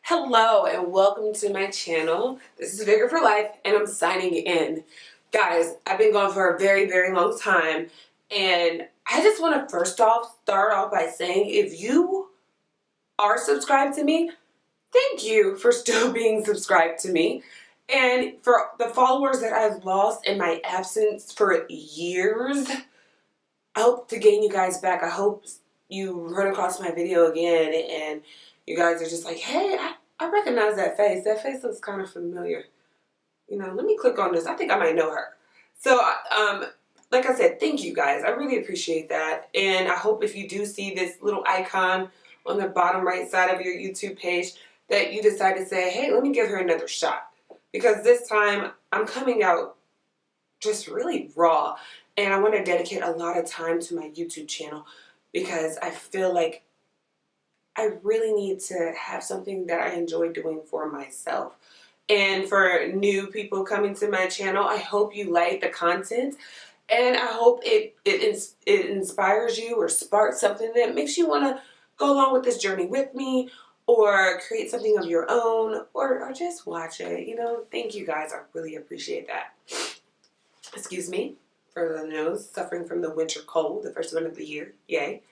Hello and welcome to my channel. This is Vigor for Life and I'm signing in. Guys, I've been gone for a very, very long time and I just want to start off by saying if you are subscribed to me, thank you for still being subscribed to me. And for the followers that I've lost in my absence for years, I hope to gain you guys back. I hope you run across my video again and you guys are just like, hey, I recognize that face. That face looks kind of familiar. You know, let me click on this. I think I might know her. So, like I said, thank you guys. I really appreciate that. And I hope if you do see this little icon on the bottom right side of your YouTube page that you decide to say, hey, let me give her another shot. Because this time I'm coming out just really raw. And I want to dedicate a lot of time to my YouTube channel because I feel like I really need to have something that I enjoy doing for myself. And for new people coming to my channel, I hope you like the content and I hope it inspires you or sparks something that makes you want to go along with this journey with me or create something of your own or just watch it. You know, thank you guys. I really appreciate that. Excuse me for the nose, suffering from the winter cold, the first one of the year. Yay.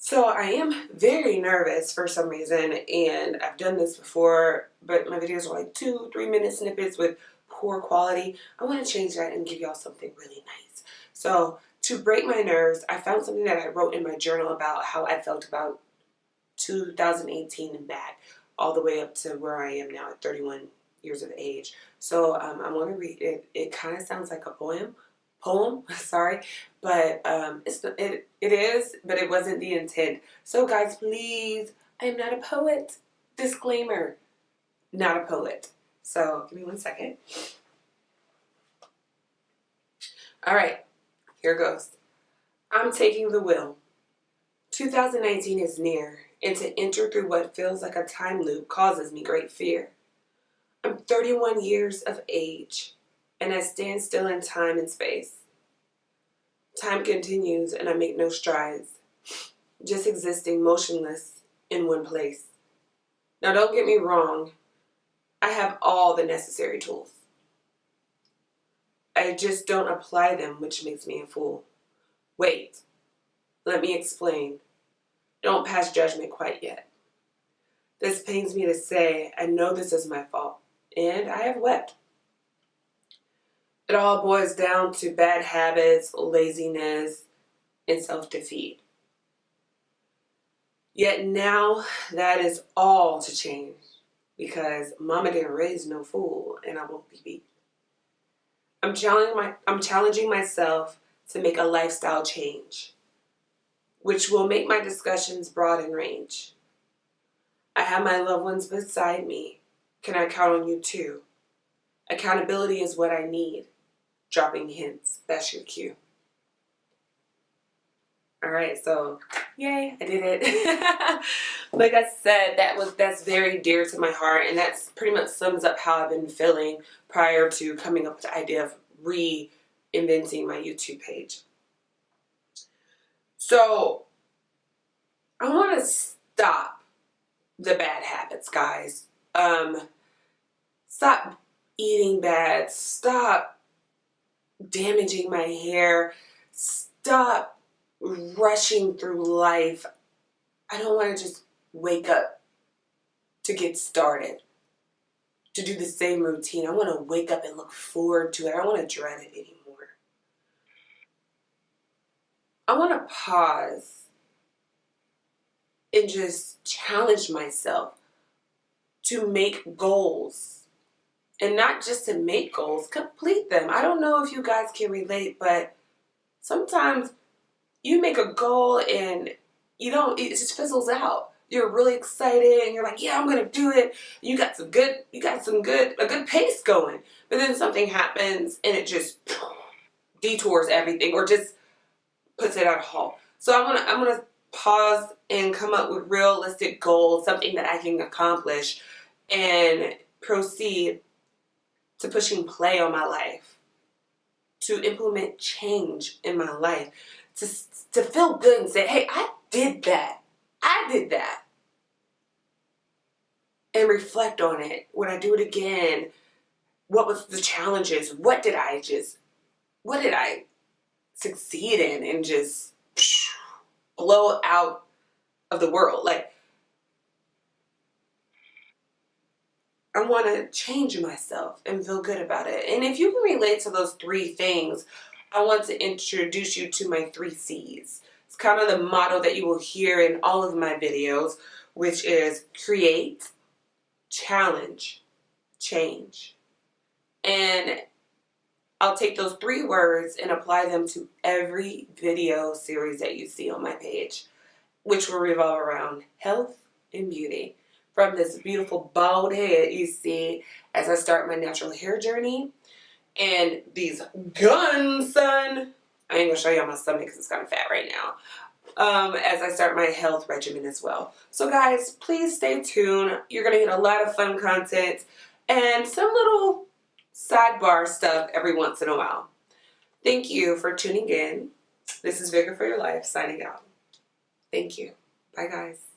So I am very nervous for some reason, and I've done this before, but my videos are like 2-3 minute snippets with poor quality. I want to change that and give y'all something really nice. So to break my nerves, I found something that I wrote in my journal about how I felt about 2018 and back, all the way up to where I am now at 31 years of age. So I want to read it. It kind of sounds like a poem, sorry, but it is, but it wasn't the intent. So guys, please, I am not a poet. Disclaimer, not a poet. So give me 1 second. All right, here goes. I'm taking the wheel. 2019 is near, and to enter through what feels like a time loop causes me great fear. I'm 31 years of age, and I stand still in time and space. Time continues, and I make no strides, just existing motionless in one place. Now, don't get me wrong, I have all the necessary tools. I just don't apply them, which makes me a fool. Wait, let me explain. Don't pass judgment quite yet. This pains me to say, I know this is my fault, and I have wept. It all boils down to bad habits, laziness, and self-defeat. Yet now that is all to change because mama didn't raise no fool and I won't be beat. I'm challenging myself to make a lifestyle change, which will make my discussions broad in range. I have my loved ones beside me. Can I count on you too? Accountability is what I need. Dropping hints, that's your cue. All right, so yay, I did it. Like I said, that's very dear to my heart, and that's pretty much sums up how I've been feeling prior to coming up with the idea of reinventing my YouTube page. So I want to stop the bad habits, guys. Stop eating bad. Stop damaging my hair. Stop rushing through life. I don't want to just wake up to get started, to do the same routine. I want to wake up and look forward to it. I don't want to dread it anymore. I want to pause and just challenge myself to make goals. And not just to make goals, complete them. I don't know if you guys can relate, but sometimes you make a goal and it just fizzles out. You're really excited and you're like, yeah, I'm gonna do it. You got a good pace going. But then something happens and it just detours everything or just puts it at a halt. So I'm gonna pause and come up with realistic goals, something that I can accomplish, and proceed to pushing play on my life, to implement change in my life, to feel good and say, hey, I did that. I did that. and reflect on it. Would I do it again? What was the challenges? What did I succeed in and just blow out of the world? Like, I want to change myself and feel good about it. And if you can relate to those three things, I want to introduce you to my 3 C's. It's kind of the motto that you will hear in all of my videos, which is create, challenge, change. And I'll take those 3 words and apply them to every video series that you see on my page, which will revolve around health and beauty. From this beautiful bald head you see as I start my natural hair journey, and these guns, son. I ain't gonna show you on my stomach because it's kind of fat right now. As I start my health regimen as well. So guys, please stay tuned. You're gonna get a lot of fun content and some little sidebar stuff every once in a while. Thank you for tuning in. This is Vigor for Your Life signing out. Thank you. Bye guys.